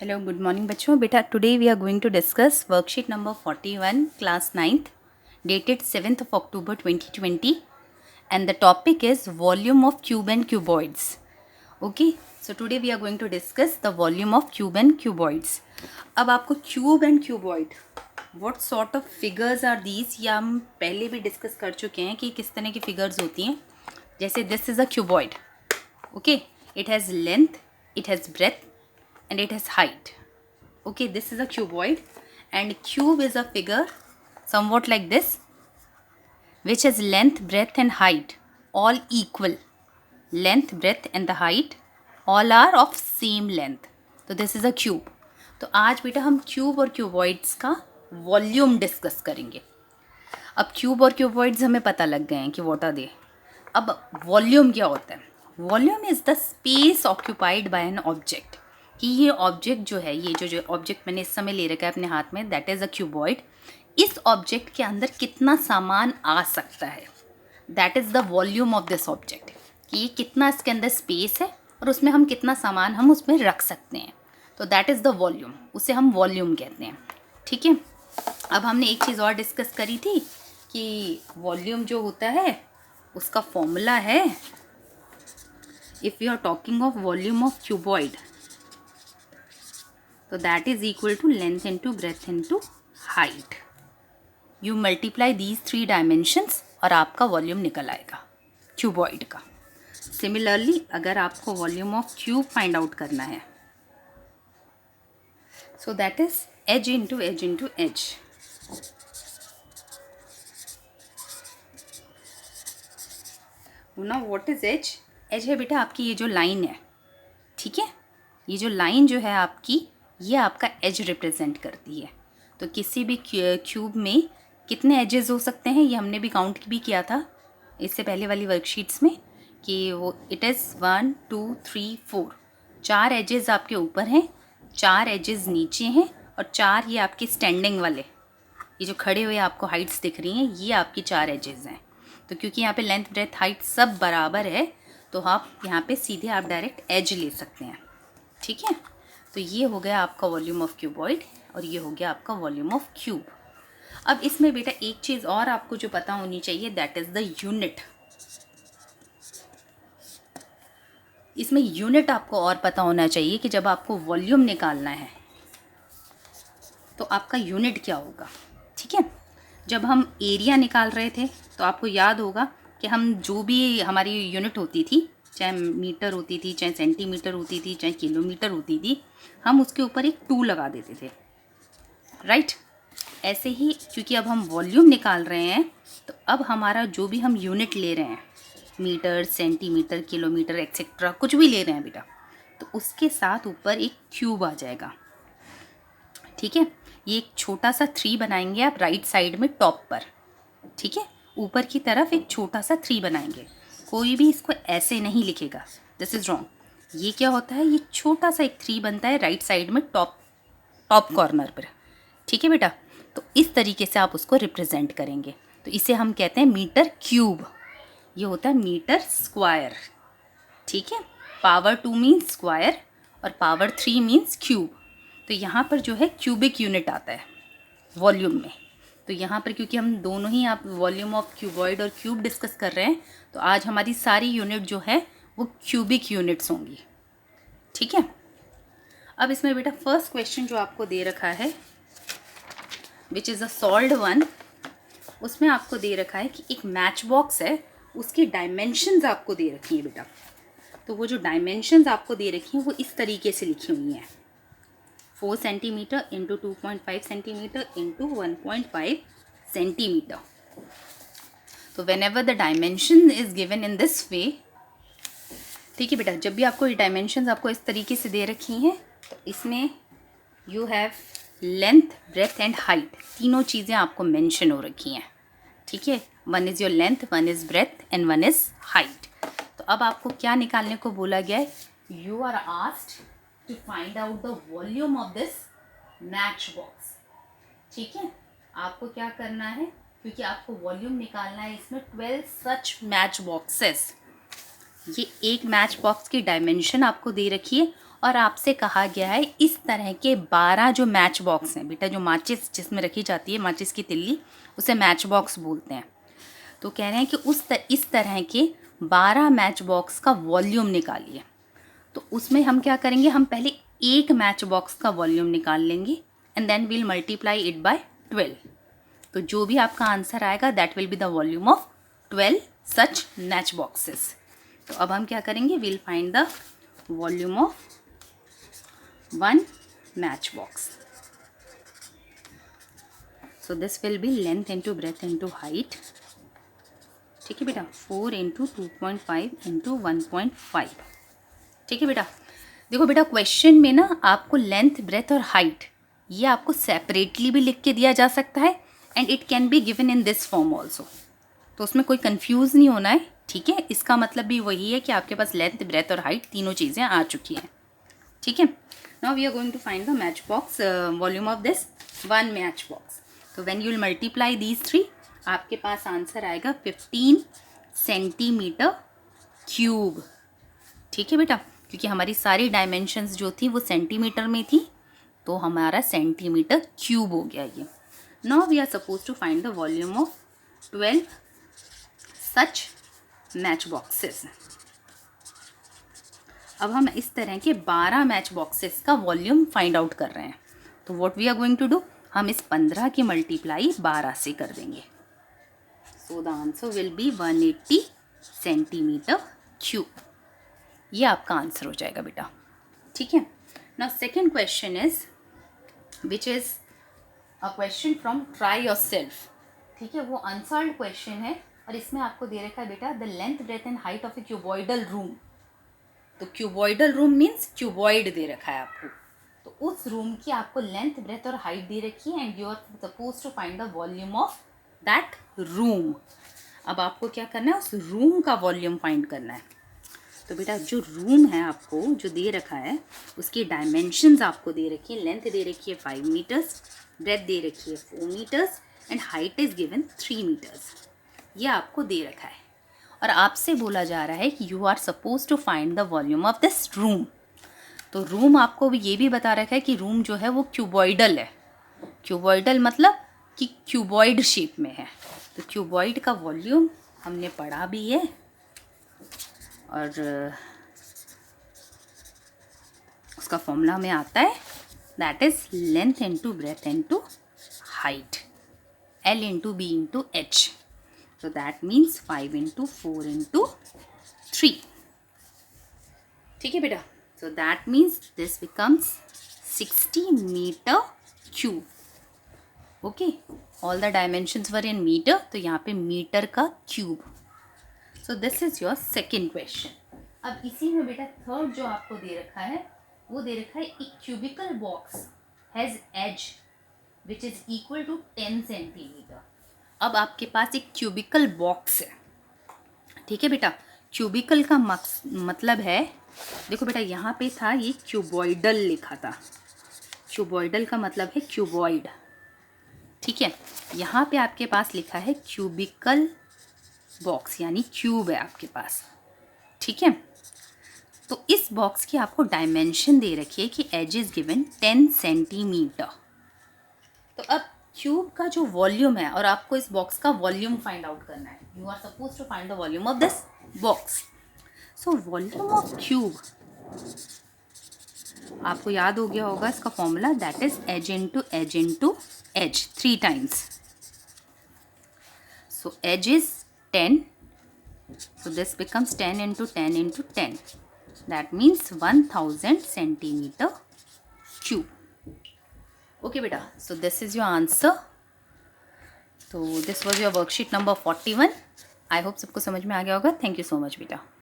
Hello good morning बच्चों। बेटा today we are going to discuss worksheet number 41 class 9th dated 7th of October 2020 and the topic is volume of cube and cuboids. Okay, so today we are going to discuss the volume of cube and cuboids. अब आपको cube and cuboid what sort of figures are these या हम पहले भी discuss कर चुके हैं कि किस तरह की फिगर्स होती हैं। जैसे this is a cuboid. Okay, it has length, it has breadth and it has height. Okay, this is a cuboid and cube is a figure somewhat like this which has length, breadth and height all equal. Length, breadth and the height all are of same length. तो this is a cube. तो आज बेटा हम cube और cuboids का volume discuss करेंगे। अब cube और क्यूबॉइड्स हमें पता लग गए हैं कि व्हाट आर दे। अब वॉल्यूम क्या होता है? Volume is the space occupied by an object. कि ये ऑब्जेक्ट जो है, ये जो ऑब्जेक्ट मैंने इस समय ले रखा है अपने हाथ में, दैट इज़ अ क्यूबॉइड। इस ऑब्जेक्ट के अंदर कितना सामान आ सकता है, that is the volume of this object. कि ये कितना इसके अंदर स्पेस है और उसमें हम कितना सामान हम उसमें रख सकते हैं, तो दैट इज़ द वॉल्यूम। उसे हम वॉल्यूम कहते हैं। ठीक है। अब हमने एक चीज़ और डिस्कस करी थी कि वॉल्यूम जो होता है उसका फॉर्मूला है, if you are talking of volume of cuboid, तो that is equal to length into breadth into height. You multiply these 3 dimensions और आपका वॉल्यूम निकल आएगा क्यूबॉइड का। सिमिलरली अगर आपको volume of cube find out करना है, so that is edge into edge into edge. ना व्हाट इज एज? एज है बेटा आपकी ये जो लाइन है, ठीक है। ये जो लाइन जो है आपकी, ये आपका एज रिप्रेजेंट करती है। तो किसी भी क्यूब में कितने एजेस हो सकते हैं, ये हमने भी काउंट भी किया था इससे पहले वाली वर्कशीट्स में कि वो इट इज़ 1 2 3 4। 4 एजेस आपके ऊपर हैं, 4 एजेस नीचे हैं और 4 ये आपके स्टैंडिंग वाले, ये जो खड़े हुए आपको हाइट्स दिख रही हैं, ये आपकी 4 एजेस हैं। तो क्योंकि यहाँ पे लेंथ ब्रेथ हाइट सब बराबर है, तो आप यहाँ पे सीधे आप डायरेक्ट एज ले सकते हैं। ठीक है। तो ये हो गया आपका वॉल्यूम ऑफ क्यूबॉइड और ये हो गया आपका वॉल्यूम ऑफ क्यूब। अब इसमें बेटा एक चीज़ और आपको जो पता होनी चाहिए, दैट इज़ द यूनिट। इसमें यूनिट आपको और पता होना चाहिए कि जब आपको वॉल्यूम निकालना है तो आपका यूनिट क्या होगा। ठीक है। जब हम एरिया निकाल रहे थे तो आपको याद होगा कि हम जो भी हमारी यूनिट होती थी, चाहे मीटर होती थी, चाहे सेंटीमीटर होती थी, चाहे किलोमीटर होती थी, हम उसके ऊपर एक 2 लगा देते थे, राइट। ऐसे ही क्योंकि अब हम वॉल्यूम निकाल रहे हैं, तो अब हमारा जो भी हम यूनिट ले रहे हैं, मीटर, सेंटीमीटर, किलोमीटर एक्सेट्रा, कुछ भी ले रहे हैं बेटा, तो उसके साथ ऊपर एक क्यूब आ जाएगा। ठीक है। ये एक छोटा सा 3 बनाएंगे आप राइट साइड में टॉप पर। ठीक है। ऊपर की तरफ एक छोटा सा 3 बनाएंगे। कोई भी इसको ऐसे नहीं लिखेगा, दिस इज़ रॉन्ग। ये क्या होता है, ये छोटा सा एक 3 बनता है राइट साइड में टॉप कॉर्नर पर। ठीक है बेटा। तो इस तरीके से आप उसको रिप्रेजेंट करेंगे। तो इसे हम कहते हैं मीटर क्यूब। ये होता है मीटर स्क्वायर। ठीक है। पावर 2 मीन्स स्क्वायर और पावर 3 मीन्स क्यूब। तो यहाँ पर जो है क्यूबिक यूनिट आता है वॉल्यूम में। तो यहाँ पर क्योंकि हम दोनों ही आप वॉल्यूम ऑफ क्यूबॉइड और क्यूब डिस्कस कर रहे हैं, तो आज हमारी सारी यूनिट जो है वो क्यूबिक यूनिट्स होंगी। ठीक है। अब इसमें बेटा फर्स्ट क्वेश्चन जो आपको दे रखा है, which is a solved one, उसमें आपको दे रखा है कि एक मैच बॉक्स है, उसकी डायमेंशंस आपको दे रखी हैं बेटा। तो वो जो डायमेंशंस आपको दे रखी हैं वो इस तरीके से लिखी हुई हैं, 4 centimetre into 2.5 centimetre into 1.5 centimetre. तो whenever the dimension is given in this way, ठीक है बेटा, जब भी आपको ये डायमेंशंस आपको इस तरीके से दे रखी हैं, तो इसमें you have length, breadth and height, तीनों चीज़ें आपको मेंशन हो रखी हैं। ठीक है। 1 is your length, 1 is breadth and 1 is height. तो अब आपको क्या निकालने को बोला गया है, you are asked to find out the volume of this match box। ठीक है। आपको क्या करना है, क्योंकि आपको वॉल्यूम निकालना है इसमें 12 सच मैच बॉक्सेस। ये एक मैच बॉक्स की डायमेंशन आपको दे रखी है और आपसे कहा गया है इस तरह के 12 जो मैच बॉक्स हैं बेटा, जो माचिस जिसमें रखी जाती है, माचिस की तिल्ली, उसे मैच बॉक्स बोलते हैं। तो कह रहे हैं कि इस तरह के 12 मैच बॉक्स का वॉल्यूम निकालिए। तो उसमें हम क्या करेंगे, हम पहले एक मैच बॉक्स का वॉल्यूम निकाल लेंगे and then we'll multiply it by 12। तो जो भी आपका आंसर आएगा that will be the volume of 12 such match boxes. तो अब हम क्या करेंगे, we'll find the volume of 1 match box. So this will be length into breadth into height. ठीक है बेटा, 4 इंटू 2.5 इंटू 1.5। ठीक है बेटा। देखो बेटा, क्वेश्चन में ना आपको लेंथ, ब्रेथ और हाइट ये आपको सेपरेटली भी लिख के दिया जा सकता है and it can be given in this form also. तो उसमें कोई कंफ्यूज नहीं होना है। ठीक है, इसका मतलब भी वही है कि आपके पास लेंथ, ब्रेथ और हाइट तीनों चीज़ें आ चुकी हैं। ठीक है, now we are going to find the match box volume of this 1 match box. तो when you will multiply these 3, आपके पास आंसर आएगा 15 सेंटीमीटर क्यूब। ठीक है बेटा, क्योंकि हमारी सारी डायमेंशंस जो थी वो सेंटीमीटर में थी, तो हमारा सेंटीमीटर क्यूब हो गया ये। Now we are suppose to find the volume of 12 such match boxes. अब हम इस तरह के 12 मैच बॉक्सेस का वॉल्यूम फाइंड आउट कर रहे हैं। तो what we are going to do, हम इस 15 की मल्टीप्लाई 12 से कर देंगे। So the answer will be 180 centimetre cube. ये आपका आंसर हो जाएगा बेटा। ठीक है, now second question is which is a question from try yourself. ठीक है, वो अनसॉल्व्ड क्वेश्चन है और इसमें आपको दे रखा है बेटा the length, breadth and height of a cuboidal room. तो क्यूबॉइडल रूम मीन्स क्यूबॉइड दे रखा है आपको। तो उस रूम की आपको लेंथ, ब्रेथ और हाइट दे रखी है and you are suppose to find the volume of that room. अब आपको क्या करना है, उस रूम का वॉल्यूम फाइंड करना है। तो बेटा जो रूम है आपको जो दे रखा है उसकी डायमेंशंस आपको दे रखी है। लेंथ दे रखी है 5 मीटर्स, ब्रेथ दे रखी है 4 metres and height is given 3 metres. ये आपको दे रखा है और आपसे बोला जा रहा है कि you are suppose to find the volume of this room. तो रूम आपको ये भी बता रखा है कि रूम जो है वो क्यूबॉइडल है। क्यूबॉइडल मतलब कि क्यूबॉइड शेप में है। तो क्यूबॉइड का वॉल्यूम हमने पढ़ा भी है और उसका फॉर्मूला में आता है that is length into breadth into height, L into B into H. तो दैट मीन्स 5 इंटू 4 इंटू 3। ठीक है बेटा, so that means this becomes 60 meter cube. Okay, all the dimensions were in meter, तो यहाँ पे मीटर का cube. So this is your second question. अब इसी में बेटा थर्ड जो आपको दे रखा है वो दे रखा है एक cubical box has edge which is equal to 10 centimetre. अब आपके पास एक क्यूबिकल बॉक्स है। ठीक है बेटा, क्यूबिकल का मतलब है, देखो बेटा यहाँ पे था ये क्यूबॉइडल लिखा था। क्यूबॉइडल का मतलब है क्यूबॉइड। ठीक है, यहाँ पे आपके पास लिखा है क्यूबिकल बॉक्स यानी क्यूब है आपके पास। ठीक है, तो इस बॉक्स की आपको डायमेंशन दे रखी है कि एज इज गिवन 10 सेंटीमीटर। तो अब क्यूब का जो वॉल्यूम है और आपको इस बॉक्स का वॉल्यूम फाइंड आउट करना है। You are suppose to find the volume of this box. So volume of cube आपको याद हो गया होगा इसका formula that is edge into edge into edge 3 times. So edge is 10, so this becomes 10 into 10 into 10, that means 1000 centimeter cube. Okay beta, so this is your answer. So this was your worksheet number 41. I hope सबको समझ में आ गया होगा. Thank you so much beta.